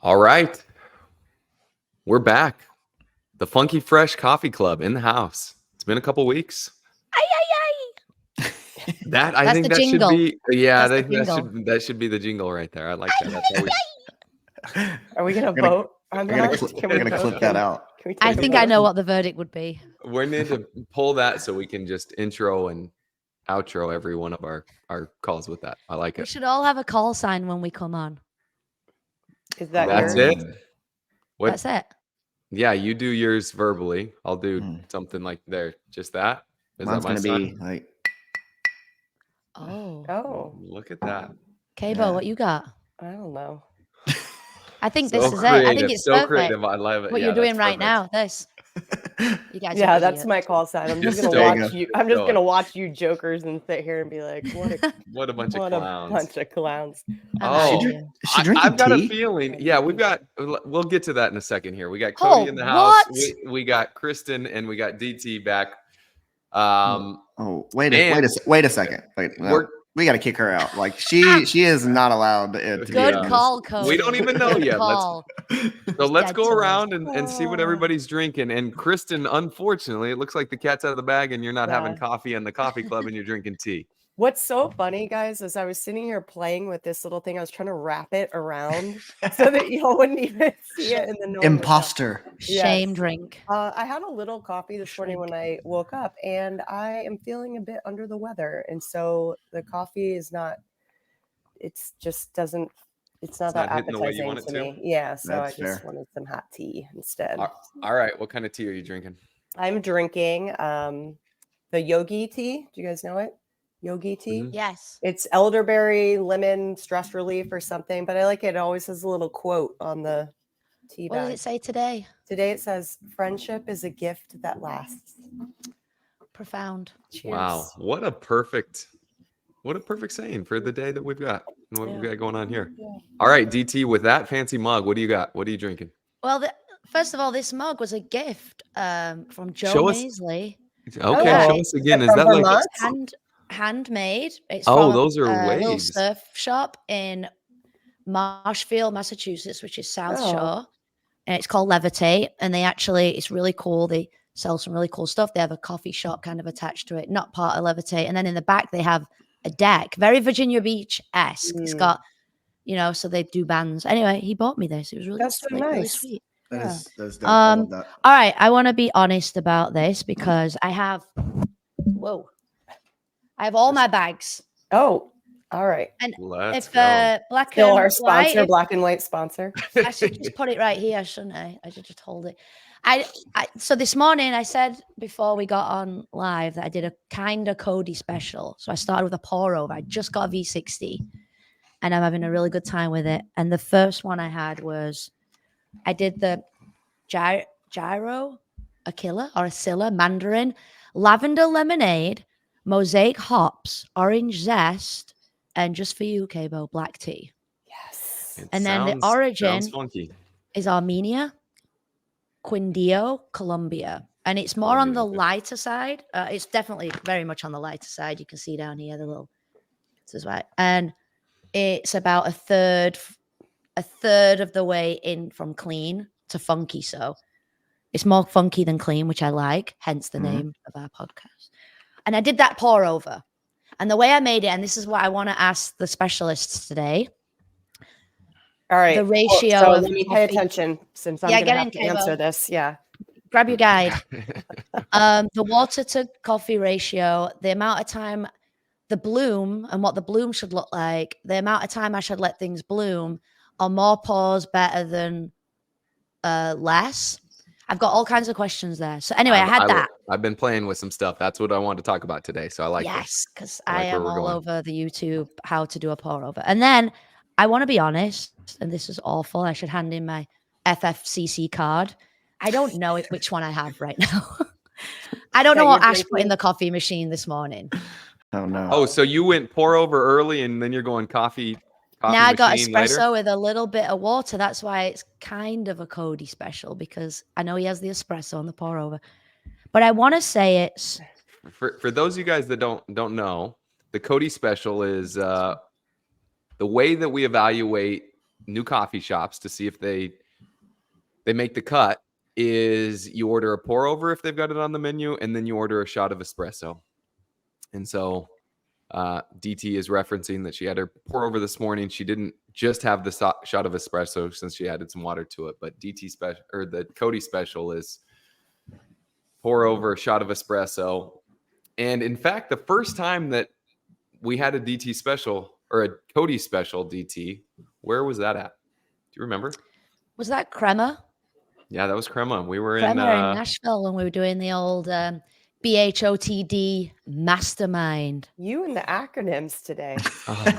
All right. We're back. The Funky Fresh Coffee Club in the house. It's been a couple weeks. Ay, ay, ay. That I That's think the that jingle. should be That's the I think jingle. that should be the jingle right there. I like that. That's always Are we gonna vote on we're gonna that? cl- Can we're we gonna vote? clip that out. Can we I take a think I vote? know what the verdict would be. we need to pull that so we can just intro and outro every one of our calls with that. I like We it. should all have a call sign when we come on. Is that That's yours? it. What? That's it. Yeah, you do yours verbally. I'll do Hmm. something like there. Just that. Is Mine's that my gonna be sign? like Oh. Oh, Look at that. Kabo, Yeah. what you got? I don't know. I think So this is it. I think creative, it's so perfect. creative. I love it. What Yeah, you're doing that's right perfect. now. This. You guys Yeah, are that's idiots. my call sign. I'm just Just gonna stoic. watch you. I'm just Stoic. gonna watch you jokers and sit here and be like, what a What a bunch what of a clowns. bunch of clowns. I'm Oh, out She of drink- here. is she drinking I've got a tea? feeling. Yeah, we'll get to that in a second here. We got Cody in the house. what? We got Kristen and we got DT back. Oh, wait a and second. Wait, no, we're- we got to kick her out. Like she is not allowed to be Good on this. call, Cody. we don't even know Good yet. call. So let's Dead go to us. around and see what everybody's drinking. And Kristen, unfortunately, it looks like the cat's out of the bag and you're not having Yeah. coffee in the coffee club and you're drinking tea. What's so funny, guys, is I was sitting here playing with this little thing. I was trying to wrap it around so that y'all wouldn't even see it. And then no one would know. Imposter. Shame Yes. drink. I had a little coffee this morning when I woke up, and I am feeling a bit under the weather. And so the coffee is not. It's just doesn't. It's not that not hitting the way you appetizing want it to to? me. Yeah, so That's I just fair. wanted some hot tea instead. All right. What kind of tea are you drinking? I'm drinking the yogi tea. Do you guys know it? Yogi tea. Mhm. Yes. It's elderberry, lemon, stress relief, or something. But I like it. It always has a little quote on the tea What does bag. it say today? Today it says, "Friendship is a gift that lasts." Profound. Cheers. Wow. What a perfect saying for the day that we've got and what we've Yeah. got going on here. Yeah. All right, DT, with that fancy mug, what do you got? What are you drinking? Well, first of all, this mug was a gift from Joe Show us- Maisley. Okay, yeah. show us again. Is From that like Vermont? Handmade. It's Oh, from those are a little waves. surf shop in Marshfield, Massachusetts, which is South Oh. Shore, and it's called Levitate. And it's really cool. They sell some really cool stuff. They have a coffee shop kind of attached to it, not part of Levitate. And then in the back they have a deck, very Virginia Beach-esque. It's Mm. got, so they do bands. Anyway, he bought me this. It was really That's so sweet, really nice. sweet. That's dope. I love that. All right, I want to be honest about this because I have all my bags. Oh, all right. And Let's if go. black Still and our white, sponsor, if- Black and White sponsor. I should just put it right here, shouldn't I? I should just hold it. So this morning I said before we got on live that I did a kind of Cody special. So I started with a pour over. I just got a V60 and I'm having a really good time with it. And the first one I had was I did the gyro, a killer or a Silla Mandarin, lavender lemonade, mosaic hops, orange zest, and just for you, Kabo, black tea. Yes. It And then the sounds origin funky. is Armenia, Quindio, Colombia. And it's more on the Colombia, okay. lighter side. It's definitely very much on the lighter side. You can see down here the little, this is right. And it's about a third of the way in from clean to funky. So it's more funky than clean, which I like, hence the name of our podcast. And I did that pour over. And the way I made it, and this is what I want to ask the specialists today. All right. The ratio So of let me pay coffee- attention since I'm Yeah, going to get have in, to Kabo. answer this. Yeah. Grab your guide. The water to coffee ratio, the amount of time, the bloom and what the bloom should look like, the amount of time I should let things bloom, are more pours better than less? I've got all kinds of questions there. So anyway, I had that. I've been playing with some stuff. That's what I wanted to talk about today. So I like this. Yes, because I like I where am we're all going. over the YouTube how to do a pour over. And then I want to be honest, and this is awful. I should hand in my FFCC card. I don't know which one I have right now. I don't That know what you're Ash put in drinking? the coffee machine this morning. Oh no. Oh, so you went pour over early and then you're going coffee Now I got machine espresso later? with a little bit of water. That's why it's kind of a Cody special, because I know he has the espresso and the pour over. But I want to say it's For those of you guys that don't know, the Cody special is the way that we evaluate new coffee shops to see if they make the cut is you order a pour over if they've got it on the menu, and then you order a shot of espresso. And so DT is referencing that she had her pour over this morning. She didn't just have the shot of espresso since she added some water to it, but DT special, or the Cody special, is pour over a shot of espresso. And in fact, the first time that we had a DT special or a Cody special DT, where was that at? Do you remember? Was that Crema? Yeah, that was Crema. We were Crema in Nashville when we were doing the old BHOTD mastermind. You and the acronyms today.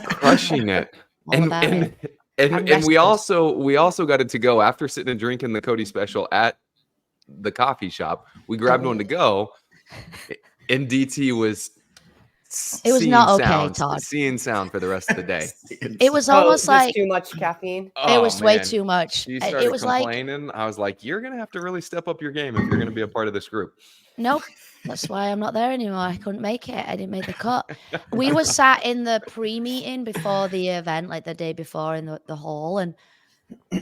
Crushing it. All about it. And we also got it to go after sitting and drinking the Cody special at the coffee shop. We grabbed one to go, and DT was it was not okay, Todd. Seeing sound for the rest of the day. It was almost like too much caffeine. It was way too much. She started it was complaining. Like, I was like, you're gonna have to really step up your game if you're gonna be a part of this group. Nope. That's why I'm not there anymore. I couldn't make it. I didn't make the cut. We were sat in the pre-meeting before the event, like the day before in the hall, and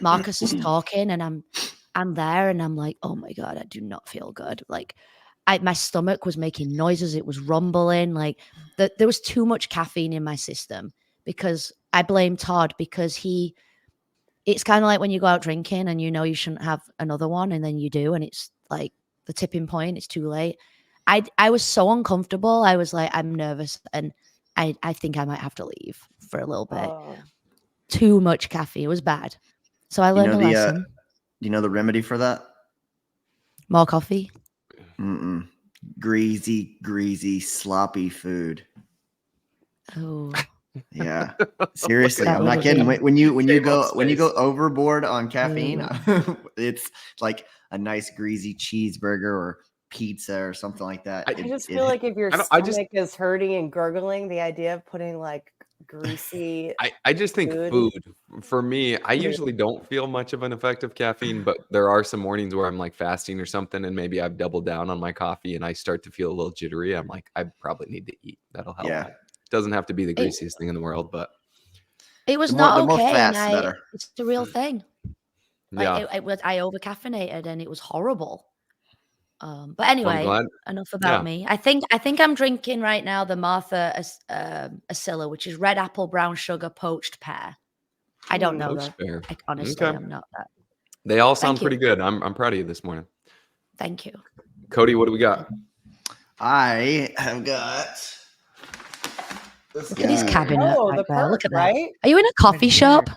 Marcus is talking, and I'm there, and I'm like, oh my God, I do not feel good. Like my stomach was making noises. It was rumbling. Like there was too much caffeine in my system, because I blame Todd, because it's kind of like when you go out drinking and you know you shouldn't have another one, and then you do, and it's like the tipping point, it's too late. I was so uncomfortable. I was like, I'm nervous, and I think I might have to leave for a little bit. Too much caffeine. It was bad. So I learned a lesson. You know the remedy for that? More coffee? Mm-mm. Greasy, sloppy food. Oh. Yeah. Seriously, I'm not kidding. When you go overboard on caffeine, it's like a nice greasy cheeseburger or pizza or something like that. I just feel like if your stomach is hurting and gurgling, the idea of putting like greasy I just think food for me, I usually don't feel much of an effect of caffeine, but there are some mornings where I'm like fasting or something, and maybe I've doubled down on my coffee and I start to feel a little jittery. I'm like, I probably need to eat. That'll help. Yeah. It doesn't have to be the greasiest thing in the world, but it was not okay. More fats, the better. It's the real thing. Like yeah. I over caffeinated and it was horrible. But anyway, enough about me. I think I'm drinking right now the Martha Acilla, which is red apple, brown sugar, poached pear. I don't know though. Honestly, I'm not that. They all sound pretty good. I'm proud of you this morning. Thank you. Cody, what do we got? I have got Look at his cabinet. Oh, right the there. perk, Look at that. right? Are you in a coffee shop?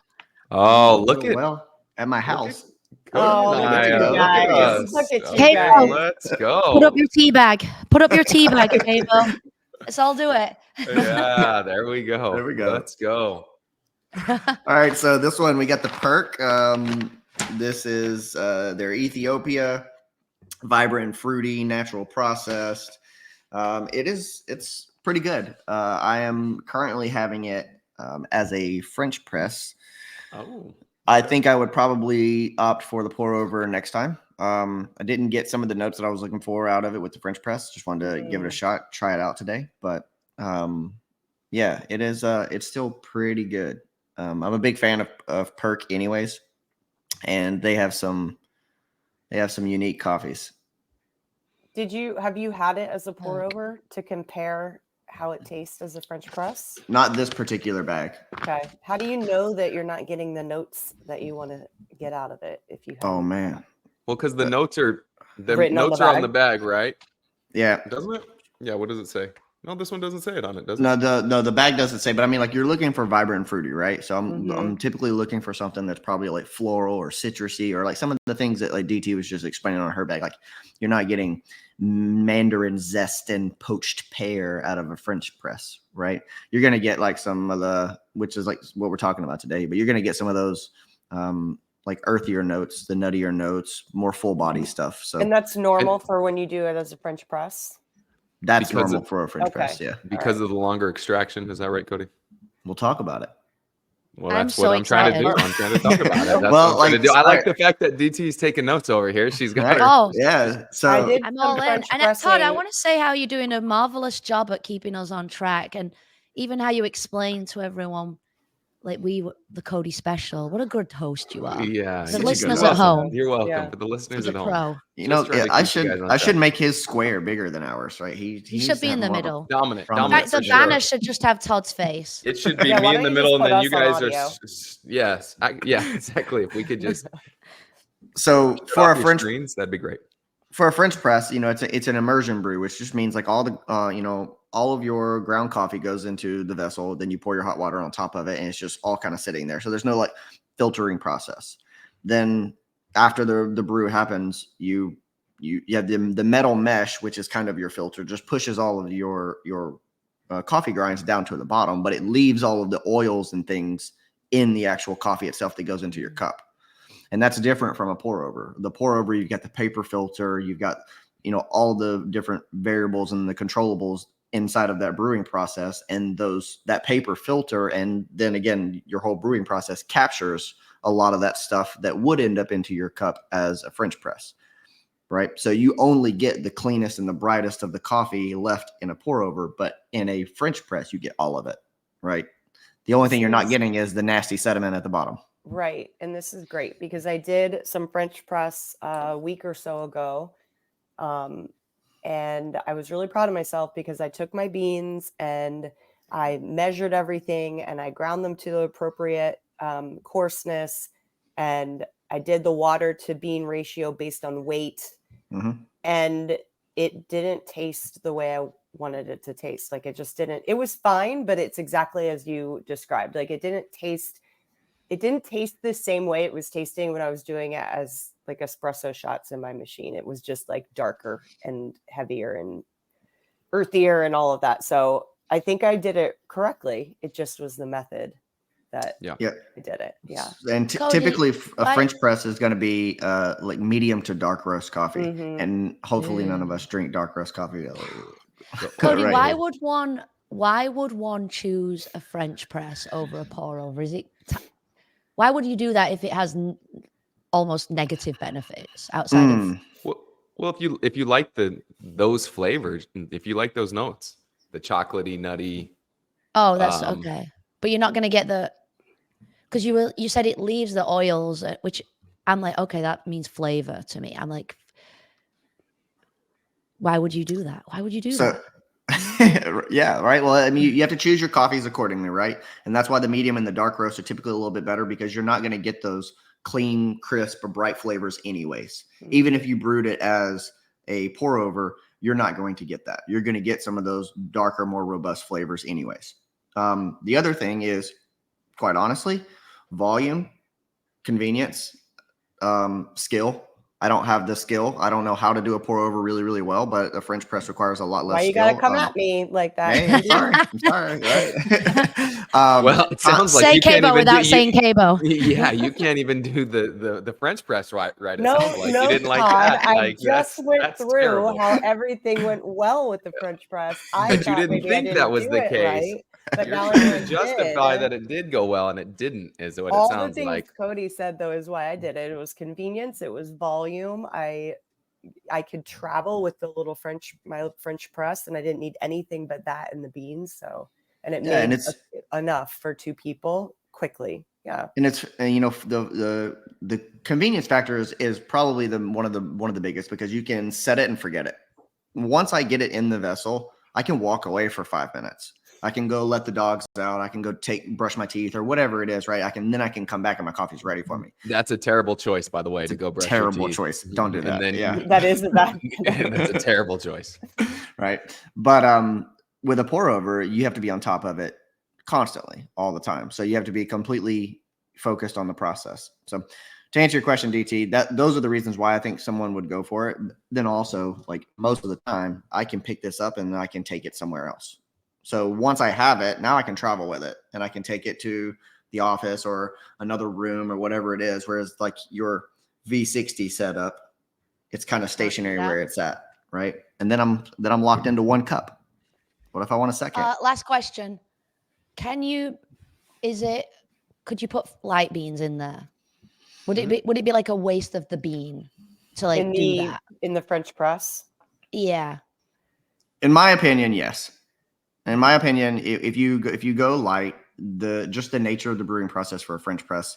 Oh, look at at my house. Oh, look at you guys. Look at you Cable, guys. Let's go. Put up your tea bag. Put up your tea bag, Cable. Let's all do it. Yeah, there we go. There we go. Let's go. All right, so this one we got the perk. This is their Ethiopia, vibrant, fruity, natural processed. It's pretty good. I am currently having it as a French press. Oh, I think I would probably opt for the pour over next time. I didn't get some of the notes that I was looking for out of it with the French press. Just wanted to give it a shot, try it out today. But yeah, it is. It's still pretty good. I'm a big fan of PERC anyways, and they have some unique coffees. Have you had it as a pour over to compare how it tastes as a French press? Not this particular bag. Okay. How do you know that you're not getting the notes that you want to get out of it if you have Oh man. well, because the notes are on the bag, right? Yeah. Doesn't it? Yeah. What does it say? No, this one doesn't say it on it, does it? No, the bag doesn't say, but I mean, like, you're looking for vibrant and fruity, right? So I'm typically looking for something that's probably like floral or citrusy, or like some of the things that like DT was just explaining on her bag. Like, you're not getting mandarin zest and poached pear out of a French press, right? You're gonna get like some of which is like what we're talking about today, but you're gonna get some of those like earthier notes, the nuttier notes, more full body stuff. So, and that's normal for when you do it as a French press. That's normal for a French press, yeah. Because of the longer extraction, is that right, Cody? We'll talk about it. Well, that's what I'm trying to do. I'm trying to talk about it. That's well, what I'm trying to do. I like the fact that DT's taking notes over here. She's got her. Oh, yeah. So I'm all in. And Todd, I want to say how you're doing a marvelous job at keeping us on track, and even how you explain to everyone the Cody special. What a good host you are. Yeah. The you're listeners welcome. at home. You're welcome. Yeah. For the listeners He's a at home. pro. You know, Just trying to I keep you guys should on I should track. make his square bigger than ours, right? He He needs should to be have in the more of a middle. Dominant. From In the- Dominant fact, for the sure. banner should just have Todd's face. It should be Yeah, why me in don't the you just middle, and put then us you on guys are. audio? Yes. Yeah. Exactly. If we could just So shut for off a your French screens, that'd be great. for a French press, it's an immersion brew, which just means like all the all of your ground coffee goes into the vessel, then you pour your hot water on top of it, and it's just all kind of sitting there. So there's no like filtering process. Then after the brew happens, you have the metal mesh, which is kind of your filter, just pushes all of your coffee grinds down to the bottom, but it leaves all of the oils and things in the actual coffee itself that goes into your cup. And that's different from a pour over. The pour over, you've got the paper filter, you've got, all the different variables and the controllables inside of that brewing process. And that paper filter, and then again, your whole brewing process captures a lot of that stuff that would end up into your cup as a French press, right? So you only get the cleanest and the brightest of the coffee left in a pour over, but in a French press, you get all of it, right? The only thing you're not getting is the nasty sediment at the bottom. Right. And this is great because I did some French press a week or so ago. And I was really proud of myself because I took my beans and I measured everything and I ground them to the appropriate coarseness. And I did the water to bean ratio based on weight. Mm-hmm. And it didn't taste the way I wanted it to taste. Like it just didn't. It was fine, but it's exactly as you described. Like it didn't taste the same way it was tasting when I was doing it as like espresso shots in my machine. It was just like darker and heavier and earthier and all of that. So I think I did it correctly. It just was the method that I did it. Yeah. And Cody, typically a French press is going to be like medium to dark roast coffee. Mhm. And hopefully none of us drink dark roast coffee. Cody, Right. why would one choose a French press over a pour over? Why would you do that if it has almost negative benefits outside of? Well, if you like those flavors, if you like those notes, the chocolatey, nutty. Oh, that's okay. But you're not going to get because you said it leaves the oils, which I'm like, okay, that means flavor to me. I'm like, why would you do that? Why would you do that? Yeah, right. Well, I mean, you have to choose your coffees accordingly, right? And that's why the medium and the dark roast are typically a little bit better because you're not going to get those clean, crisp, or bright flavors anyways. Mm-hmm. Even if you brewed it as a pour over, you're not going to get that. You're going to get some of those darker, more robust flavors anyways. The other thing is, quite honestly, volume, convenience, skill. I don't have the skill. I don't know how to do a pour over really, really well, but a French press requires a lot less Why you skill. gotta come at me like that? Hey, I'm sorry. Right? Well, it sounds like say you can't Cabo even without saying Cabo. Yeah, you can't even do the French press right. It No, sounds like no, you didn't like Todd, that. I Like, just went that's through terrible. how everything went well with the French press. I But you thought didn't maybe think I that didn't was do the it case. right, but You're now I trying know to I justify did. that it did go well and it didn't, is what All it sounds the things like. Cody said though is why I did it. It was convenience. It was volume. I could travel with my French press, and I didn't need anything but that and the beans. So, and it made enough for two people quickly. Yeah, and it's the convenience factor is probably one of the biggest because you can set it and forget it. Once I get it in the vessel, I can walk away for 5 minutes. I can go let the dogs out. I can go brush my teeth or whatever it is, right? I can come back and my coffee's ready for me. That's a terrible choice, by the way, to go brush your teeth. Terrible choice. Don't do that. And then that is a bad. That's a terrible choice. Right. But with a pour over, you have to be on top of it constantly, all the time. So you have to be completely focused on the process. So to answer your question, DT, those are the reasons why I think someone would go for it. Then also, like most of the time, I can pick this up and I can take it somewhere else. So once I have it, now I can travel with it and I can take it to the office or another room or whatever it is. Whereas like your V60 setup, it's kind of stationary where it's at, right? And then I'm locked into one cup. What if I want a second? Last question. Could you put light beans in there? Would it be like a waste of the bean to like do that in the French press? Yeah. In my opinion, yes. In my opinion, if you go light, just the nature of the brewing process for a French press,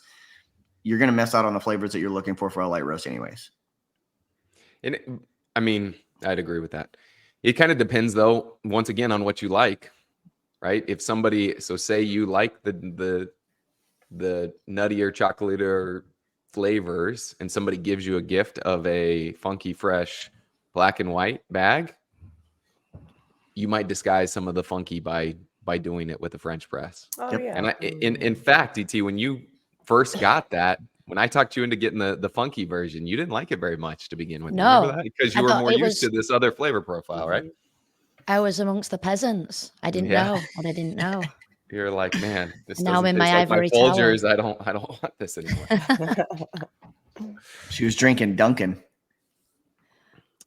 you're going to miss out on the flavors that you're looking for a light roast anyways. And I mean, I'd agree with that. It kind of depends though, once again, on what you like, right? If somebody, so say you like the nuttier, chocolatier flavors and somebody gives you a gift of a funky, fresh black and white bag, you might disguise some of the funky by doing it with a French press. Oh Yep. yeah. And in fact, DT, when you first got that, when I talked you into getting the funky version, you didn't like it very much to begin with. No, Remember that? Because you I were thought more it used to was- this other flavor profile, right? I was amongst the peasants. I didn't Yeah. know what I didn't know. You're like, man, this Now doesn't I'm in taste my like my ivory tower. Folgers. I don't want this anymore. She was drinking Dunkin'.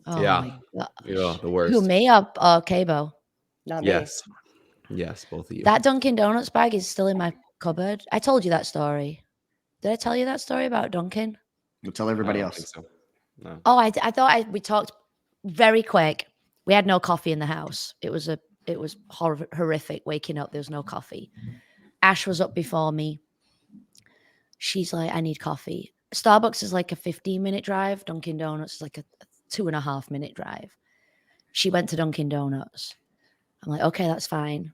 Oh Yeah. my God. Yeah, the Who, worst. me or Cabo? Not me. Yes. Yes, both of you. That Dunkin' Donuts bag is still in my cupboard. I told you that story. Did I tell you that story about Dunkin'? We'll tell I everybody don't else. think so. No. Oh, I thought we talked very quick. We had no coffee in the house. It was horrific waking up. There was no coffee. Ash was up before me. She's like, I need coffee. Starbucks is like a 15-minute drive. Dunkin' Donuts is like a 2.5-minute drive. She went to Dunkin' Donuts. I'm like, okay, that's fine.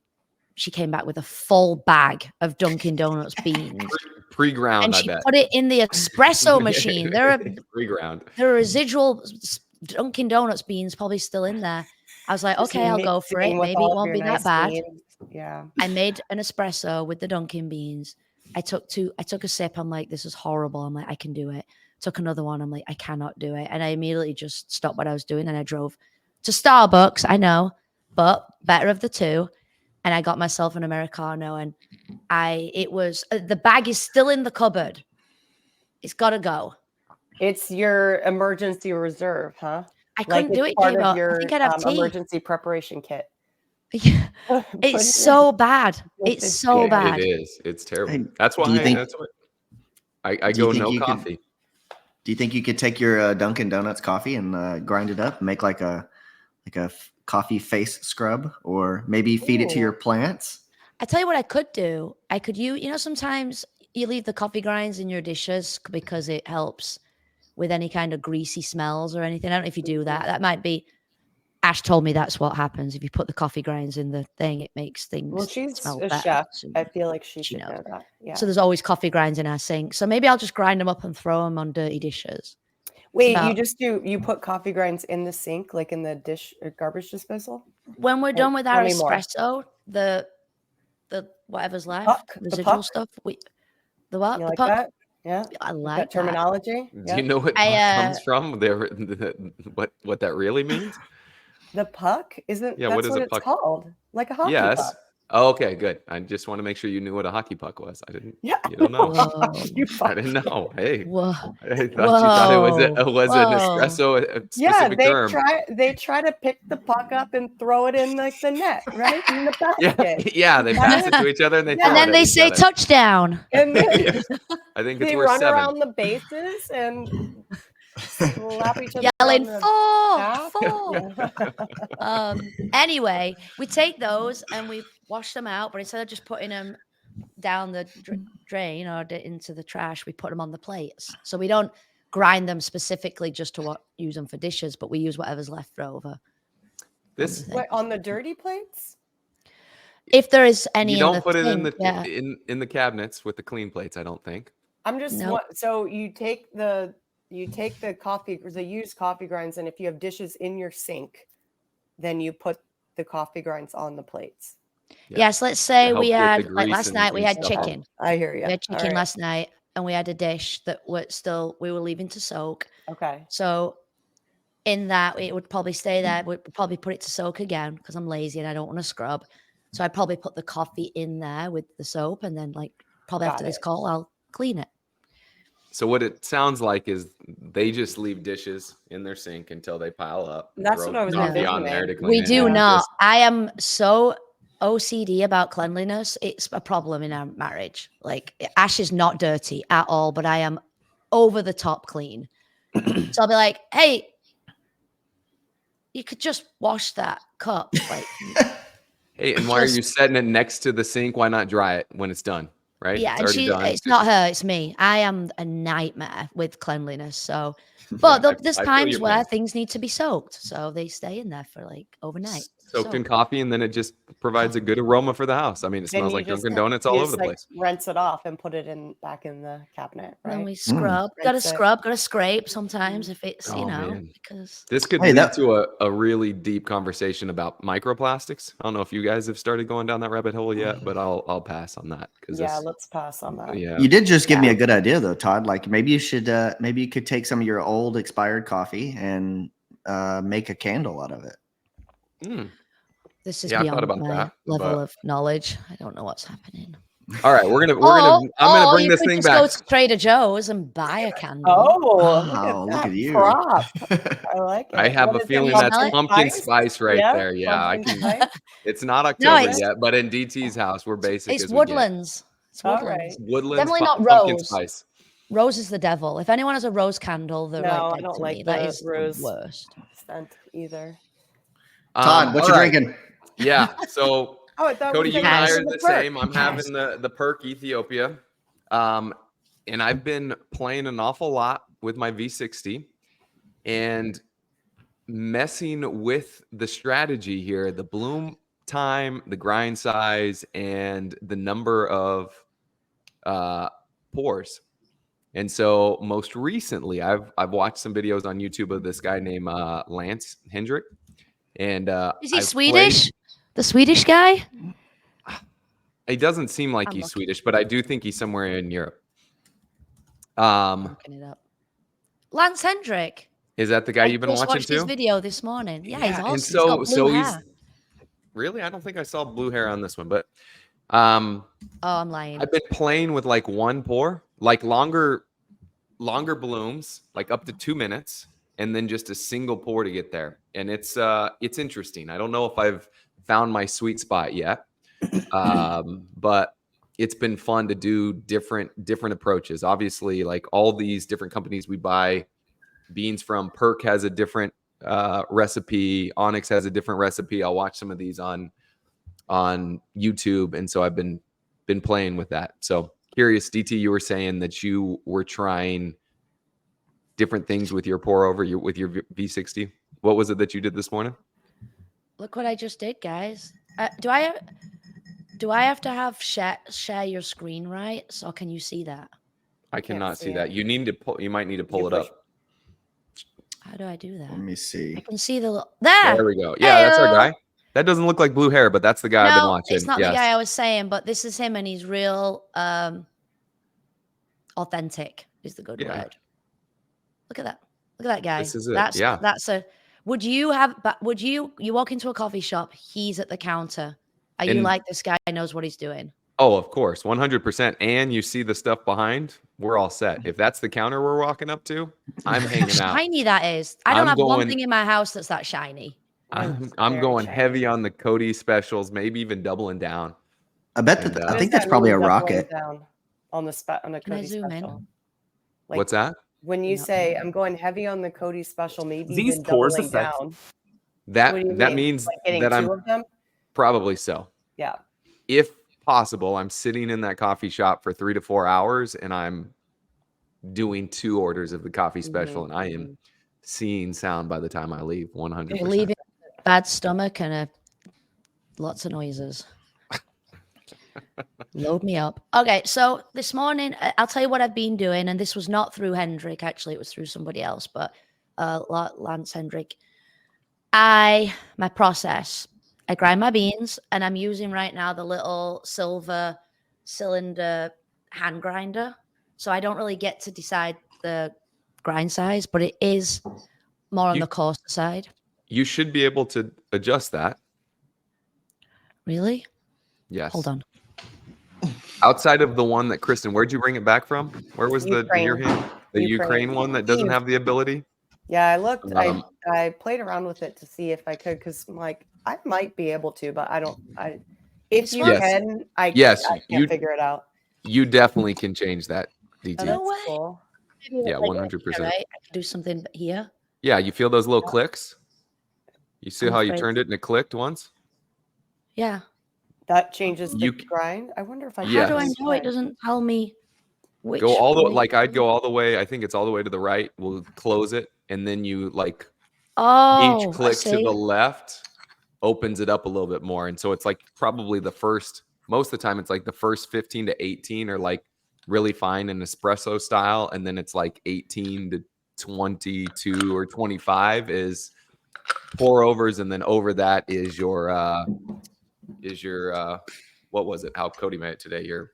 She came back with a full bag of Dunkin' Donuts beans. Pre-ground, And I she bet. put it in the espresso machine. There are Pre-ground. residual Dunkin' Donuts beans probably still in there. I was like, Just okay, I'll go for mixing it. with Maybe all it of won't your be that nice bad. beans. Yeah. I made an espresso with the Dunkin' beans. I took a sip. I'm like, this is horrible. I'm like, I can do it. Took another one. I'm like, I cannot do it. And I immediately just stopped what I was doing and I drove to Starbucks. I know, but better of the two. And I got myself an Americano and the bag is still in the cupboard. It's got to go. It's your emergency reserve, huh? I couldn't do it's it, part Gabe. of your I think I'd have tea. emergency preparation kit. Yeah. Put it in. It's so bad. It's It's so good. bad. It is. It's terrible. Hey, That's do why you think- that's what I do you go think no you could- coffee. Do you think you could take your Dunkin' Donuts coffee and grind it up, and make like a coffee face scrub, or maybe feed it to your Ooh. plants? I tell you what I could do. I could sometimes you leave the coffee grinds in your dishes because it helps with any kind of greasy smells or anything. I don't know if you do that. That might be. Ash told me that's what happens if you put the coffee grinds in the thing. It makes things Well, she's smell a better. chef. So, I feel like she She should know knows. that. Yeah. so there's always coffee grinds in our sink. So maybe I'll just grind them up and throw them on dirty dishes. Wait, about- you put coffee grinds in the sink, like in the dish garbage disposal? When we're done with tell our me more. espresso, the whatever's left, puck? The residual puck? stuff. The what? You the like puck? that? Yeah. I With like that terminology? Do Yeah. you know what I, puck comes from? What that really means? The puck? Isn't Yeah, that's what is what a it's puck? called? Like a hockey Yes. puck. Oh, okay, good. I just want to make sure you knew what a hockey puck was. I didn't. Yeah. You don't know. Whoa. You I fuck. didn't know. Hey, Whoa. I thought you thought it was an Whoa. espresso, a Yeah, specific term. they try to pick the puck up and throw it in like the net, right? In the Yeah, basket. yeah. They pass it to each other and they Yeah. throw And it then at they each say other. touchdown. And then Yes. I think it's they worth run 7. around the bases and slap each other Yelling on the four. back. Anyway, we take those and we wash them out, but instead of just putting them down the drain or into the trash, we put them on the plates. So we don't grind them specifically just to use them for dishes, but we use whatever's left over. This thing. What, on the dirty plates? If there is any, you in don't the put it in thing, the yeah. in the cabinets with the clean plates. I don't think. I'm just Nope. so you take the used coffee grinds, and if you have dishes in your sink, then you put the coffee grinds on the plates. Yeah. Yes, let's say help we get the had like grease last and- night we and had stuff off. chicken. I hear you. We had chicken last night, and we had a dish that we were leaving to soak. Okay. So in that, it would probably stay there. We'd probably put it to soak again because I'm lazy and I don't want to scrub. So I'd probably put the coffee in there with the soap, and then probably Got after this it. call, I'll clean it. So what it sounds like is they just leave dishes in their sink until they pile up. and That's throw what I was coffee on there to envisioning. clean We it, do and not. just- I am so OCD about cleanliness. It's a problem in our marriage. Like Ash is not dirty at all, but I am over the top clean. So I'll be like, hey, you could just wash that cup. Like, Hey, and why are you setting it next to the sink? Why not dry it when it's done? Right? Yeah, It's and already done. it's not her, it's me. I am a nightmare with cleanliness. So, but there's I feel times your where pain. things need to be soaked, so they stay in there for like overnight. Soaked in So, coffee, and then it just provides a good aroma for the house. I mean, it Then smells you like just Dunkin' Donuts all you over just, the place. rinse it off and put it back in the cabinet, then right? we scrub. Rinse it. Got to scrape sometimes if it's, Oh, man. because This could Hey, lead to a really deep conversation about microplastics. I don't know if you guys have started going down that rabbit hole yet, but I'll pass on that because Yeah, let's pass on that. yeah. You did just give me a good idea though, Todd. Like maybe you should maybe you could take some of your old expired coffee and make a candle out of it. Mm. this is Yeah, I thought beyond about my that, level but- of knowledge. I don't know what's happening. All right, I'm gonna bring you this could thing just back. go to Trader Joe's and buy a candle. Oh, Wow, look at you. prop. I like it. I have What a is it, feeling smell that's it? pumpkin spice right Yeah, there. Yeah, I pumpkin can. spice. It's not October it's- yet, but in DT's house, we're basic It's as we get. woodlands. It's All woodlands. right. Woodlands, Definitely not pumpkin rose. spice. Rose is the devil. If anyone has a rose candle, they're No, like I dead don't to like me. That the is rose. the worst. Scent either. Todd, what all you right. drinking? Yeah. So Oh, I thought Cody, we you and I Guys. are the same. I'm having the PERC Ethiopia. And I've been playing an awful lot with my V60 and messing with the strategy here, the bloom time, the grind size, and the number of pours. And so most recently, I've watched some videos on YouTube of this guy named Lance Hendrick. And Is he I've Swedish? played- The Swedish guy? He doesn't seem like I'm he's looking. Swedish, but I do think he's somewhere in Europe. Looking it up. Lance Hendrick. Is that the guy I you've been just watching watched his too? video this morning. Yeah, he's Yeah, awesome. and He's got blue hair. Really, I don't think I saw blue hair on this one, but Oh, I'm lying. I've been playing with like one pour, like longer blooms, like up to 2 minutes, and then just a single pour to get there. And it's interesting. I don't know if I've found my sweet spot yet, but it's been fun to do different approaches. Obviously, like all these different companies we buy beans from, PERC has a different recipe. Onyx has a different recipe. I'll watch some of these on YouTube, and so I've been playing with that. So curious, DT, you were saying that you were trying different things with your pour over with your V60. What was it that you did this morning? Look what I just did, guys. Do I have to have share your screen, right? So can you see that? I can't cannot see see that. it. You need to pull. You might need to pull You it push- up. How do I do that? Let me see. I can see the there. There we go. Yeah, that's our Heyo. guy. That doesn't look like blue hair, but that's the guy I've been watching. It's not Yes. the guy I was saying, but this is him, and he's real authentic is the good Yeah. word. Look at that. Look at that guy. This is it. That's Yeah. that's a would you walk into a coffee shop, he's at the counter. Are you And- like, this guy knows what he's doing? Oh, of course, 100%. And you see the stuff behind, we're all set. If that's the counter we're walking up to, I'm hanging out. Shiny that is. I don't I'm have one going- thing in my house that's that shiny. I'm Very going shiny. heavy on the Cody specials, maybe even doubling down. I bet And, that uh, I What think does that's that probably a mean, doubling rocket. down on the Can I Cody zoom in? special. Like, What's that? when you No. say I'm going heavy on the Cody special, maybe These even pours doubling affect- down. That What do you that mean? means Like getting that 2 I'm of them? probably so. Yeah. If possible, I'm sitting in that coffee shop for 3 to 4 hours, and I'm doing 2 orders of the coffee special, and I am seeing sound by the time I leave. 100%. You're leaving with a bad stomach and lots of noises. Load me up. Okay, so this morning, I'll tell you what I've been doing, and this was not through Hendrick. Actually, it was through somebody else, but Lance Hendrick. My process. I grind my beans, and I'm using right now the little silver cylinder hand grinder. So I don't really get to decide the grind size, but it is more on You- the coarser side. You should be able to adjust that. Really? Yes. Hold on. Outside of the one that Kristen, where'd you bring it back from? Where was the Ukraine. your hand? The Ukraine one that doesn't have the ability? Yeah, I looked. Um, I played around with it to see if I could, because like I might be able to, but I don't. If you Yes. can, I Yes, I can't you- figure it out. You definitely can change that, DT. Oh, No that's way. cool. Maybe Yeah, like 100%. right? I can do something here. Yeah, you feel those little clicks? You see I'm how you afraid- turned it and it clicked once? Yeah. That changes the You grind. I wonder if I How do I can Yes. know it doesn't tell me which go all the way? like I'd go all the way. I think it's all the way to the right. We'll close it, and then you like each Oh, I click to the see. left opens it up a little bit more. And so it's like probably the first, most of the time, it's like the first 15 to 18 are like really fine in espresso style. And then it's like 18 to 22 or 25 is pour overs. And then over that is your, what was it? How Cody made it today? Your,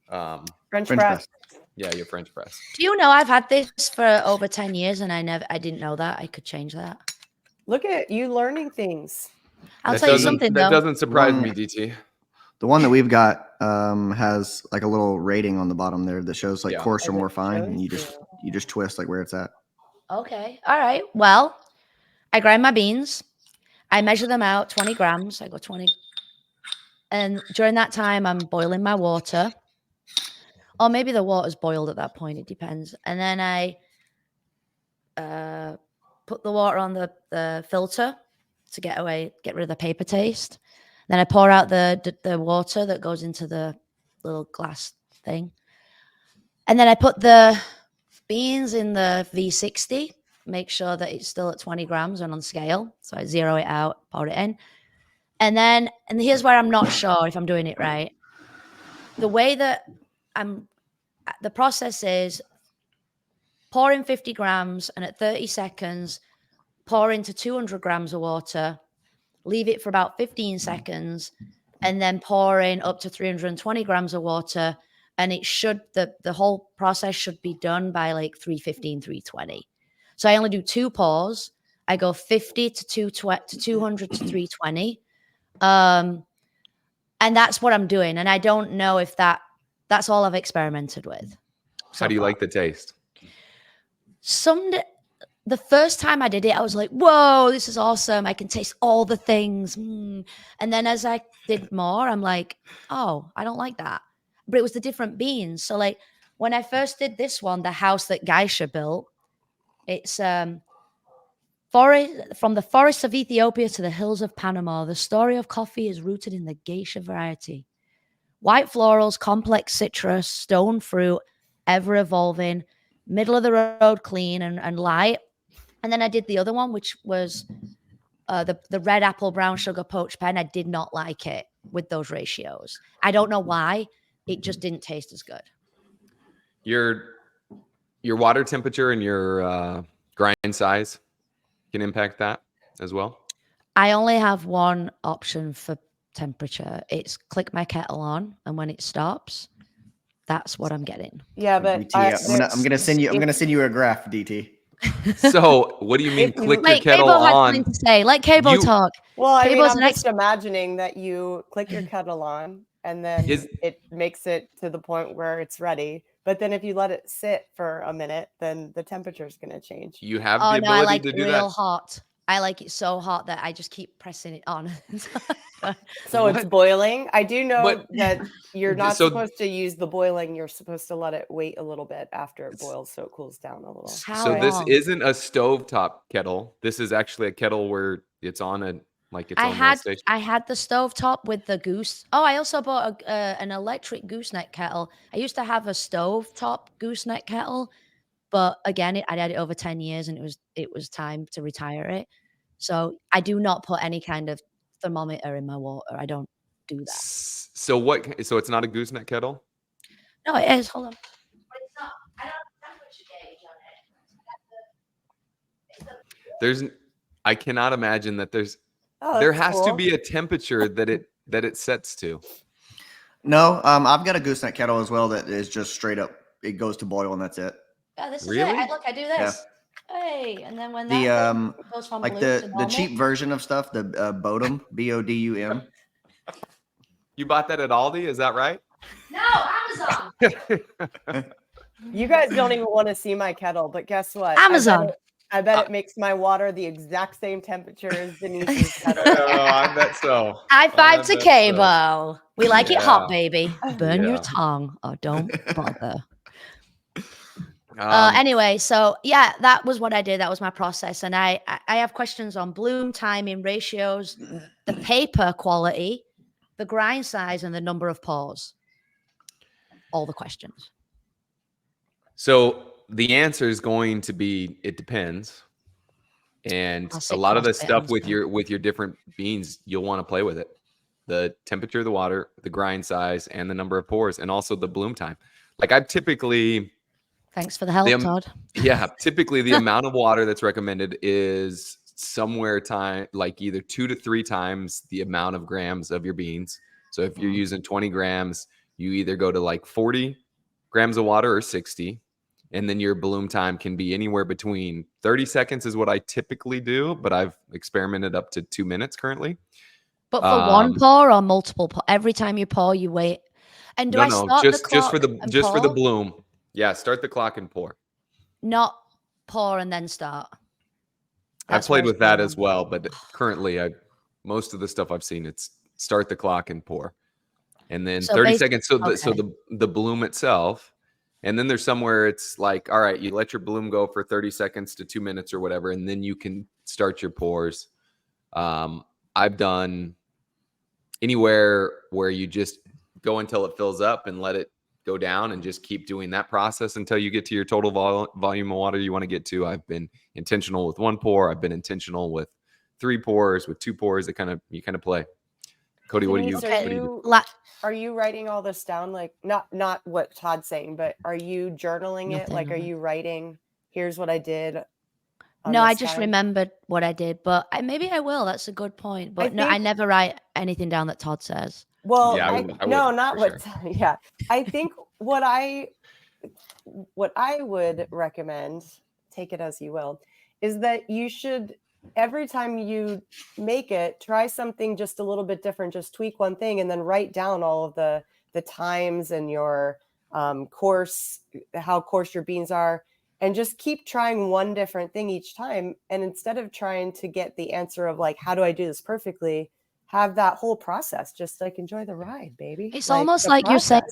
French French press. press. yeah, your French press. Do you know I've had this for over 10 years and I didn't know that. I could change that. Look at you learning things. I'll That tell you doesn't- something That though. doesn't surprise One- me, DT. The one that we've got has like a little rating on the bottom there that shows like Yeah. coarse or Oh, more it fine, and shows you just twist like where it's at. Okay. All right. Well, I grind my beans. I measure them out 20 grams. I go 20. And during that time, I'm boiling my water. Or maybe the water's boiled at that point. It depends. And then I put the water on the filter to get rid of the paper taste. Then I pour out the water that goes into the little glass thing. And then I put the beans in the V60, make sure that it's still at 20 grams and on scale. So I zero it out, pour it in. And here's where I'm not sure if I'm doing it right. The way that the process is pour in 50 grams and at 30 seconds, pour into 200 grams of water, leave it for about 15 seconds, and then pour in up to 320 grams of water. And it should, the whole process should be done by like 315, 320. So I only do 2 pours. I go 50 to 200 to 320. And that's what I'm doing. And I don't know if that's all I've experimented with. How do you like the taste? The first time I did it, I was like, whoa, this is awesome. I can taste all the things. And then as I did more, I'm like, oh, I don't like that. But it was the different beans. So like when I first did this one, the house that Geisha built, it's forest from the forests of Ethiopia to the hills of Panama. The story of coffee is rooted in the geisha variety. White florals, complex citrus, stone fruit, ever evolving, middle of the road, clean and light. And then I did the other one, which was the red apple, brown sugar, poached pen. I did not like it with those ratios. I don't know why. It just didn't taste as good. Your water temperature and your grind size can impact that as well. I only have one option for temperature. It's click my kettle on, and when it stops, that's what I'm getting. Yeah, but DT, I'm gonna send you a graph, DT. So what do you mean If you- click your Wait, kettle Cabo has on? something to say. Let Cabo You- talk. Well, I mean, Cable's I'm an just imagining that you click your kettle on and then it makes it to the point where it's ready. But then if you let it sit for a minute, then the temperature is going to change. You have Oh the no, I ability like to it do real that. hot. I like it so hot that I just keep pressing it on. So it's What? boiling. I do know But- that you're not So- supposed to use the boiling. You're supposed to let it wait a little bit after it boils so it cools down a little. How So this long? isn't a stovetop kettle. This is actually a kettle where it's on its I own little station. had the stovetop with the goose. Oh, I also bought an electric gooseneck kettle. I used to have a stovetop gooseneck kettle, but again, I had it over 10 years, and it was time to retire it. So I do not put any kind of thermometer in my water. I don't do that. So what? So it's not a gooseneck kettle. No, it is. Hold on. But it's not. I don't have a temperature gauge on it. I cannot imagine that there Oh, has to be a temperature that it sets to. No, I've got a gooseneck kettle as well that is just straight up. It goes to boil and that's it. Yeah, this is Really? it. Look, I do this. Hey, and then when The that goes from like blue to the normal, cheap version of stuff, the Bodum, BODUM. You bought that at Aldi, is that right? No, Amazon. You guys don't even want to see my kettle, but guess what? Amazon. I bet it makes my water the exact same temperature as Denise's kettle. I bet so. High five to bet so. Cabo. We like it hot, Yeah. baby. Burn your Yeah. tongue or don't bother. Um, Anyway, so yeah, that was what I did. That was my process. And I have questions on bloom, timing, ratios, the paper quality, the grind size and the number of pours? All the questions. So the answer is going to be, it depends. And a Classic lot of the CrossFit stuff with answer. your different beans, you'll want to play with it. The temperature of the water, the grind size, and the number of pours, and also the bloom time. Like I've typically, Thanks for the help, Todd. typically the amount of water that's recommended is somewhere like either 2 to 3 times the amount of grams of your beans. So if you're using 20 grams, you either go to like 40 grams of water or 60. And then your bloom time can be anywhere between 30 seconds is what I typically do, but I've experimented up to 2 minutes currently. But for one pour or multiple pour? Every time you pour, you wait. And do I start the clock just for the pour? bloom. Yeah, start the clock and pour. Not pour and then start. I've played with that as well, but currently most of the stuff I've seen, it's start the clock and pour. And then 30 seconds. So the bloom itself. And then there's somewhere it's like, all right, you let your bloom go for 30 seconds to 2 minutes or whatever, and then you can start your pours. I've done anywhere where you just go until it fills up and let it go down and just keep doing that process until you get to your total volume of water you want to get to. I've been intentional with 1 pour. I've been intentional with 3 pours, with 2 pours. You kind of play. Cody, what do you do? Are you writing all this down? Like not what Todd's saying, but are you journaling it? Like, are you writing, here's what I did? No, I just remembered what I did, but maybe I will. That's a good point. But I never write anything down that Todd says. Well, yeah. I think what I would recommend, take it as you will, is that you should, every time you make it, try something just a little bit different, just tweak one thing, and then write down all of the times and your course, how coarse your beans are, and just keep trying one different thing each time. And instead of trying to get the answer of like, how do I do this perfectly, have that whole process. Just like enjoy the ride, baby. It's almost like you're saying,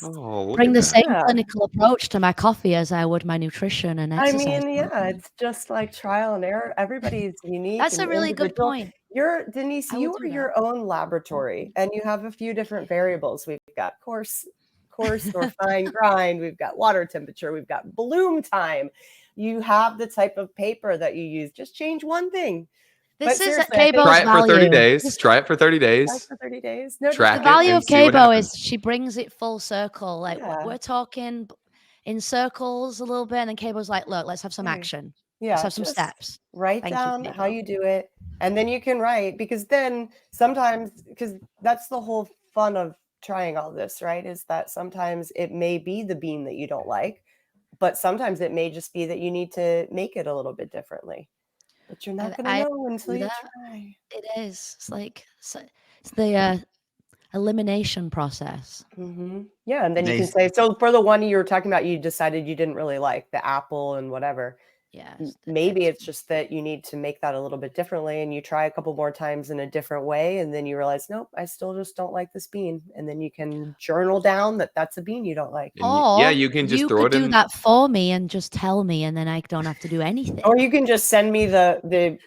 bring the same clinical approach to my coffee as I would my nutrition and exercise. I mean, it's just like trial and error. Everybody's unique. That's a really good point. Denise, you are your own laboratory, and you have a few different variables. We've got coarse or fine grind. We've got water temperature. We've got bloom time. You have the type of paper that you use. Just change one thing. This is Cabo's try it value. for 30 days. Try it for 30 days. For 30 days. No, the value of Cabo is she brings it full circle. Like we're talking in circles a little bit, and then Cabo's like, "Look, let's have some action. Let's have some steps. Write down how you do it, and then you can write, because then sometimes, because that's the whole fun of trying all this, right? Is that sometimes it may be the bean that you don't like, but sometimes it may just be that you need to make it a little bit differently. But you're not going to know until you try. It is. It's like it's the elimination process. Mm-hmm. Yeah, and then you can say, so for the one you were talking about, you decided you didn't really like the apple and whatever. Yeah. Maybe it's just that you need to make that a little bit differently, and you try a couple more times in a different way, and then you realize, nope, I still just don't like this bean. And then you can journal down that that's a bean you don't like. Or you can just throw it in. You could do that for me and just tell me, and then I don't have to do anything. Or you can just send me the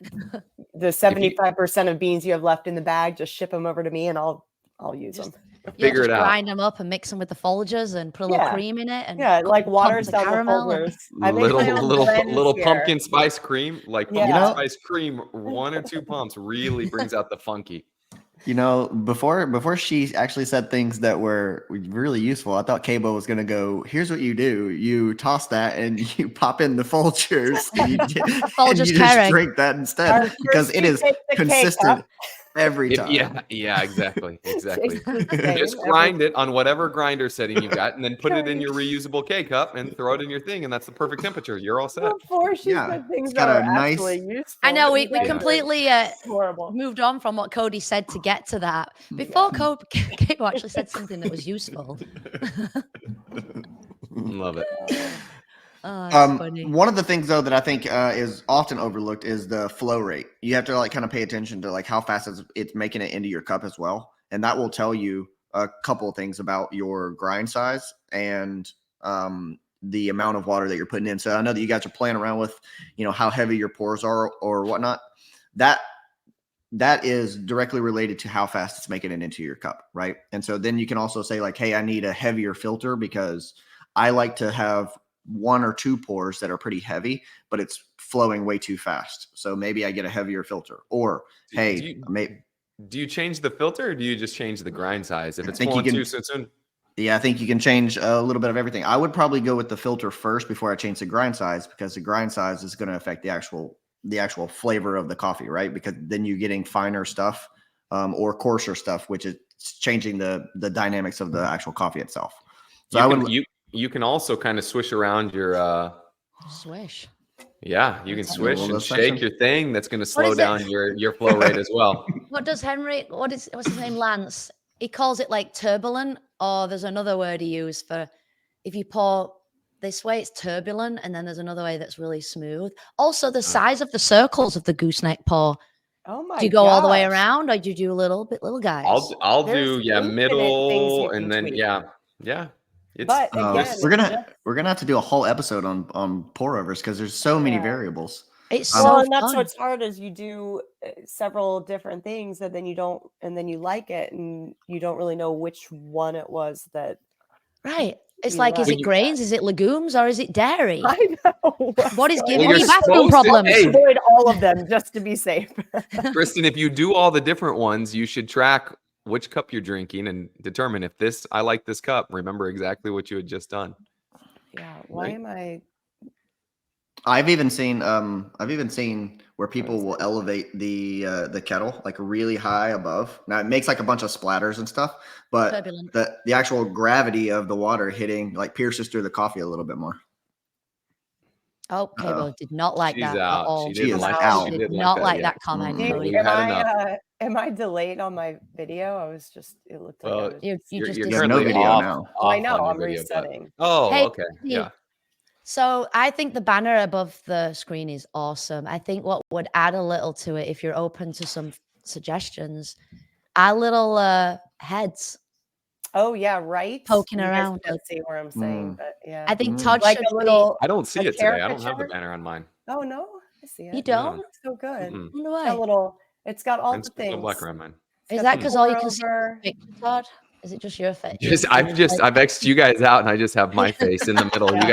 75% of beans you have left in the bag. Just ship them over to me, and I'll use them. Figure it out. Grind them up and mix them with the Folgers and put a little cream in it. And like waters down the Folgers. Little pumpkin spice cream, like pumpkin spice cream, 1 or 2 pumps really brings out the funky. You know, before she actually said things that were really useful, I thought Cabo was going to go, here's what you do. You toss that and you pop in the Folgers. And you just drink that instead, because it is consistent every time. Yeah, exactly. Just grind it on whatever grinder setting you got, and then put it in your reusable K cup and throw it in your thing, and that's the perfect temperature. You're all set. Before she said things that are actually useful. I know we completely moved on from what Cody said to get to that. Before Cabo actually said something that was useful. Love it. One of the things though that I think is often overlooked is the flow rate. You have to like kind of pay attention to like how fast it's making it into your cup as well, and that will tell you a couple of things about your grind size and the amount of water that you're putting in. So I know that you guys are playing around with, how heavy your pours are or whatnot. That that is directly related to how fast it's making it into your cup, right? And so then you can also say like, hey, I need a heavier filter because I like to have 1 or 2 pours that are pretty heavy, but it's flowing way too fast. So maybe I get a heavier filter. Or hey, do you change the filter or do you just change the grind size if it's think you flowing can- too soon? yeah, I think you can change a little bit of everything. I would probably go with the filter first before I change the grind size, because the grind size is going to affect the actual flavor of the coffee, right? Because then you're getting finer stuff or coarser stuff, which is changing the dynamics of the actual coffee itself. So you can also kind of swish around your Swish. yeah, you can Let's swish have a and little shake section. your thing. That's going to What slow is it? down your flow rate as well. What does Henry? What's his name? Lance. He calls it like turbulent, or there's another word he used for if you pour this way, it's turbulent, and then there's another way that's really smooth. Also, the size of the circles of the gooseneck pour. Oh my! Do you go all the way gosh. around, or do you do little guys? I'll There's do infinite things middle you can and then tweak. yeah. It's But again, we're gonna have to do a whole episode on pour overs because there's so many Yeah. variables. It's Well, so and that's fun. what's hard is you do several different things and then you like it and you don't really know which one it was that Right. It's you like, is like. it grains? Is it legumes? Or is it dairy? I know. What is giving you're you bathroom supposed to- problems? hey. Avoid all of them just to be safe. Kristen, if you do all the different ones, you should track which cup you're drinking and determine if I like this cup. Remember exactly what you had just done. Yeah. Why Right. am I? I've even seen where people will elevate the kettle like really high above. Now it makes like a bunch of splatters and stuff, but Turbulent. the actual gravity of the water hitting like pierces through the coffee a little bit more. Oh, Cable did not like She's that at out. all. She She didn't is like out. She Did didn't not like yeah. that comment, Mm-mm. Cody. You had enough. Am I delayed on my video? It looked like I Well, was. You you're just You have currently no video off, now. I off know. on your I'm video, but- resetting. Oh, Hey, okay. Steve. Yeah. So I think the banner above the screen is awesome. I think what would add a little to it, if you're open to some suggestions, our little heads Oh yeah, right. poking You guys around. can't like- see where I'm saying, but yeah. I think Mm. Todd like should a little. I don't see A it today. I don't have the caricature? banner on mine. Oh no, I see it. You don't? Looks so good. Mm-mm. Wonder It's got why. little. It's got all Mine's the things. black around mine. It's Is got that the because all you can pour see over. is picture, Todd? Is it just your face? I've X'd you guys out and I just have my face in the middle. Yeah.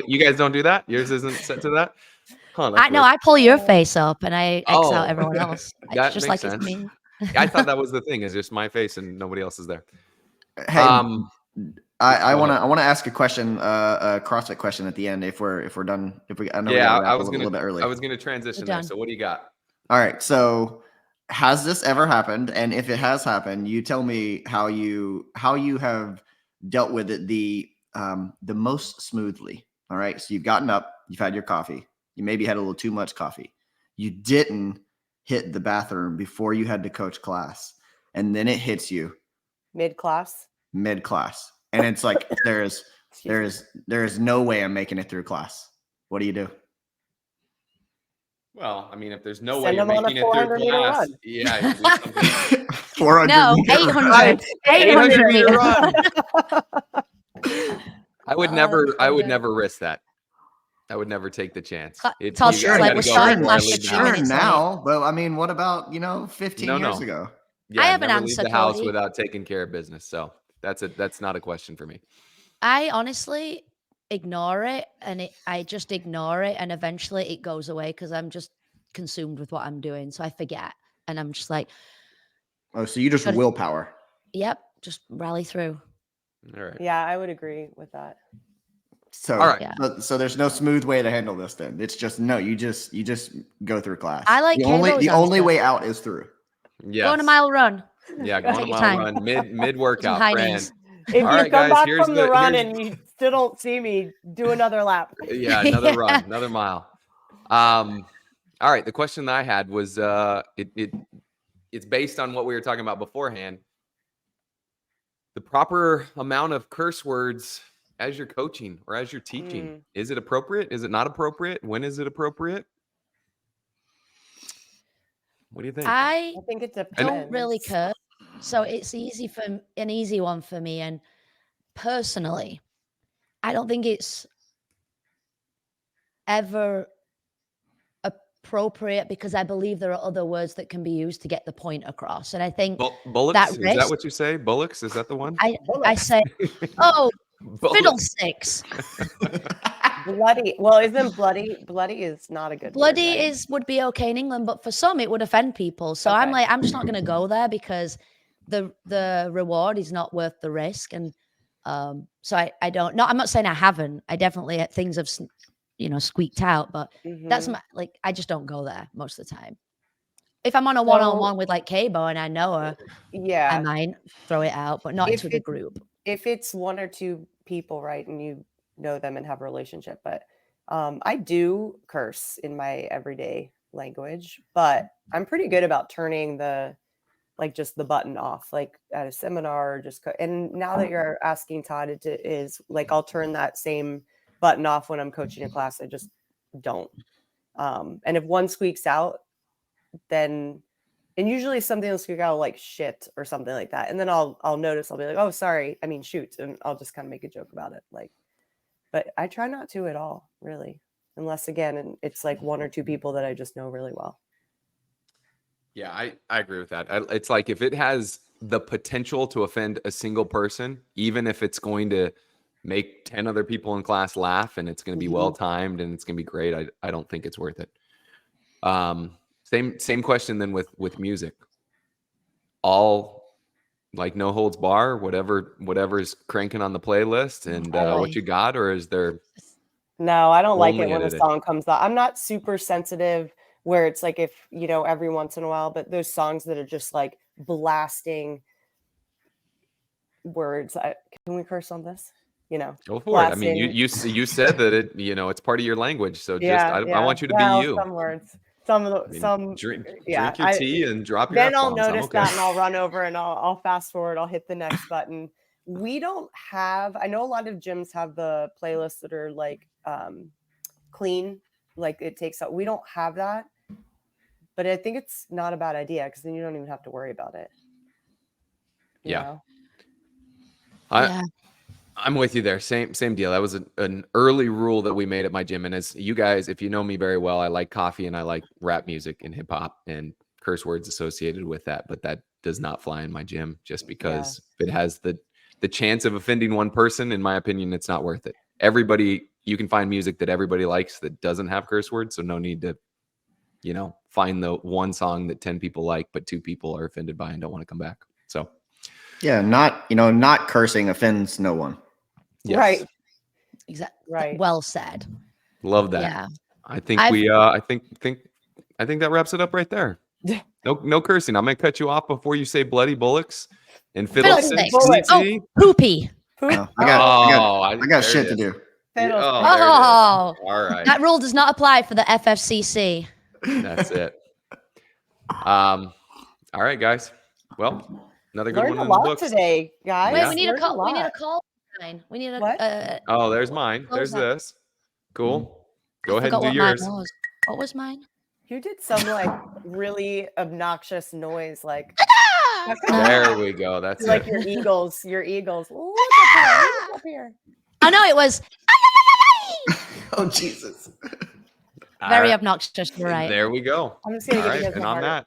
You guys don't do that? Yours isn't set to that? Huh, I know. I pull your face up and I X Oh, out everyone else. that It's just makes like sense. it's me. I thought that was the thing, is just my face and nobody else is there. Hey, I go want ahead. to ask a question, a CrossFit question at the end if we're done. I know we Yeah, gotta wrap I a was little bit early. I was gonna transition We're there. done. So what do you got? All right. So has this ever happened? And if it has happened, you tell me how you have dealt with it the most smoothly. All right. So you've gotten up, you've had your coffee, you maybe had a little too much coffee. You didn't hit the bathroom before you had to coach class. And then it hits you Mid-class. mid-class. And it's like there is no way I'm making it through class. What do you do? Well, I mean, if there's no Send way you're them on a making it through 400 meter class, run. yeah, you do something. 400 No, meter 800. run. 800 meter meters. run. I would Oh, never risk that. I would never take the chance. Todd's you like, gotta we're go starting before I class leave 15 the house. minutes Sure late. now, but I mean, what about 15 No, years no. ago? Yeah, I have an never leave answer, the house Cody. without taking care of business. So that's not a question for me. I honestly ignore it, and I just ignore it, and eventually it goes away because I'm just consumed with what I'm doing. So I forget, and I'm just like, Oh, so you just Gotta- willpower. yep, just rally through. All right. Yeah, I would agree with that. So, All right. Yeah. so there's no smooth way to handle this. Then it's just no. You just go through class. I like the only Kayla's only answer. way out is through. Yes. Go on a mile run. Yeah, go on a Take your mile time. run mid workout. high Fran. knees. If All you right, come guys, back here's from the the- run here's- and you still don't see me, do another lap. Yeah, another Yeah. run, another mile. All right. The question that I had was it's based on what we were talking about beforehand. The proper amount of curse words as you're coaching or as you're teaching. Is it appropriate? Is it not appropriate? When is it appropriate? What do you think? I I think it depends. don't really curse, so it's an easy one for me. And personally, I don't think it's ever appropriate because I believe there are other words that can be used to get the point across. And I think Bullocks? Is that risk- what you say? Bullocks? Is that the one? I say, oh, Bullocks. fiddlesticks. Bloody. Well, isn't bloody is not a good Bloody word, right? would be okay in England, but for some it would offend people. So I'm Okay. like, I'm just not going to go there because the reward is not worth the risk. And so I don't. No, I'm not saying I haven't. I definitely things have squeaked out, but that's Mhm. like I just don't go there most of the time. If I'm on a one-on-one with like Cabo and I know her, I Yeah. might throw it out, but not into the group. If it's one or two people, right, and you know them and have a relationship, but I do curse in my everyday language, but I'm pretty good about turning just the button off, like at a seminar, or and now that you're asking Todd, it is like I'll turn that same button off when I'm coaching a class. I just don't. And if one squeaks out, then and usually something will squeak out like shit or something like that. And then I'll notice, I'll be like, oh, sorry. I mean, shoot. And I'll just kind of make a joke about it. But I try not to at all, really. Unless again, it's like one or two people that I just know really well. Yeah, I agree with that. It's like if it has the potential to offend a single person, even if it's going to make 10 other people in class laugh and it's going to be well timed and it's going to be great, I don't think it's worth it. Same question then with music. All like no holds bar, whatever's cranking on the playlist and what you got, or is there? No, I don't like Only it when a edited. song comes out. I'm not super sensitive where it's like if, every once in a while, but those songs that are just like blasting words. Can we curse on this? Go for it. I mean, blasting. you said that it's part of your language, so Yeah, I want you to be well, you. some words. Some of the I mean, some drink yeah, your tea and drop your then I'll F-bombs. I'm notice okay. that and I'll run over and I'll fast forward. I'll hit the next button. We don't have. I know a lot of gyms have the playlists that are like clean, like it takes out. We don't have that, but I think it's not a bad idea because then you don't even have to worry about it. You Yeah. know? Yeah. I'm with you there. Same deal. That was an early rule that we made at my gym. And as you guys, if you know me very well, I like coffee and I like rap music and hip hop and curse words associated with that. But that does not fly in my gym just because if it has the chance of offending one person, in my opinion, it's not worth it. You can find music that everybody likes that doesn't have curse words. So no need to, find the one song that 10 people like, but 2 people are offended by and don't want to come back. So yeah, not cursing offends no one. yes. Right. Exactly. Right. Well said. Love that. Yeah. I think I think that wraps it up right there. No cursing. I'm gonna cut you off before you say bloody bullocks and fiddlesticks. Bullocks. DT. Poopy. No, I I got there shit it to is. do. Yeah, Fiddlesticks. oh, there it is. Oh, All right. that rule does not apply for the FFCC. That's it. All right, guys. Well, another good Learned one a in the lot books. today, guys. Wait, Yeah. we need a Learned call. We need a lot. call sign. We need a What? Oh, there's mine. Close There's that. this. Cool. Go I ahead and forgot do what yours. mine was. What was mine? You did some really obnoxious noise, like There we go. That's like it. your eagles. Look up here. Oh no, it was Oh Jesus. All very right. obnoxious. You're right. There we go. I'm just gonna All give right. you guys And a on heart. that,